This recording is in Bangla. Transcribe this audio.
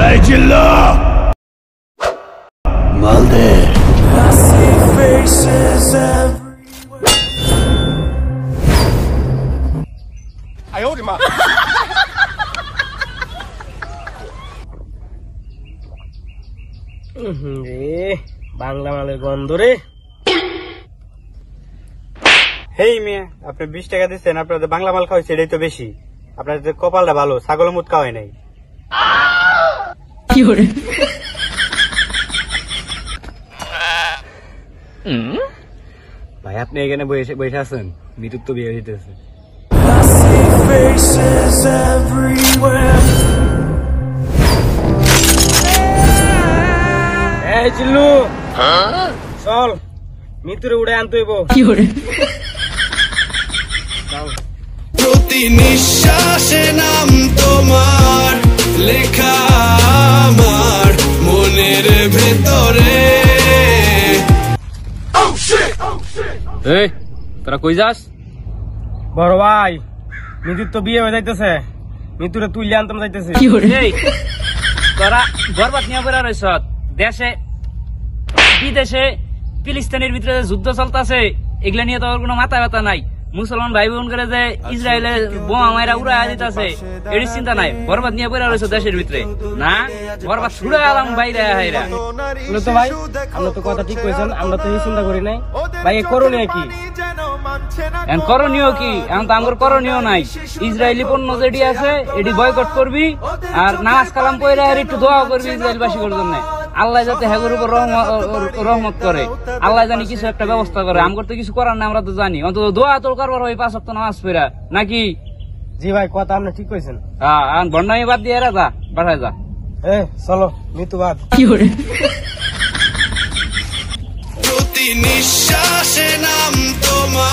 এই জিল্লা মাল দে। বাংলা মালের গন্ধ রে। হেই মিয়া, আপনি 20 টাকা দিচ্ছেন, আপনাদের বাংলা মাল খাওয়াইছে, এটাই তো বেশি। আপনাদের কপালটা ভালো, ছাগল মুত খাওয়াই নাই। ভাই আপনি এখানে বসে আছেন, মৃত্যুর তো বিয়ে হইতেছে। এই চিল্লু, চল মৃত্যুরে উড়ে আনতে হইব। প্রতি নিঃশ্বাসে নাম তোমার লেখা আমার মনের ভেতরে। এই তোরা কই যাস? বড় ভাই, মৃত্যুর তো বিয়ে হয়ে যাইতেছে, মৃত্যুরে তুই আনতাম যাইতেছে। এই তোরা বরবাদ নিয়ে বেড়া রয়েছ, দেশে বিদেশে ফিলিস্তিনের ভিতরে যুদ্ধ চলতেছে, এগুলা নিয়ে তোর কোনো মাথা ব্যথা নাই। মুসলমান ভাই বোন করে যে ইসরায়েলে বোমা মাইরা উড়াই দিতেছে, এর চিন্তা নাই। বরবাদ নিয়ে বেড়া রয়েছে দেশের ভিতরে, না বরবাদ ছুড়ে আলাম বাইরে হাইরা। তো ভাই আমরা তো কথা ঠিক কইছেন, আমরা তো এই চিন্তা করি নাই। ভাই করণীয় কি? করণীয় কি? এখন তো আমার করণীয় নাই। ইসরায়েলি পণ্য যেটি আছে এটি বয়কট করবি, আর নামাজ কালাম পড়ে আর একটু দোয়া করবি ইসরায়েলবাসীর জন্য, আল্লাহ যাতে হেগের উপর রহমত করে, আল্লাহ জানি কিছু একটা ব্যবস্থা করে। আমার তো কিছু করার না, আমরা তো জানি। অন্তত দোয়া তোর করবার ওই 5 ওয়াক্ত নামাজ পড়া নাকি? জি ভাই, কথা আপনি ঠিক কইছেন। হ্যাঁ, বন্যামি বাদ দিয়ে যা, বাসায় যা। চলো মৃত্যুবাদ। প্রতি নিঃশ্বাসে নাম তোমার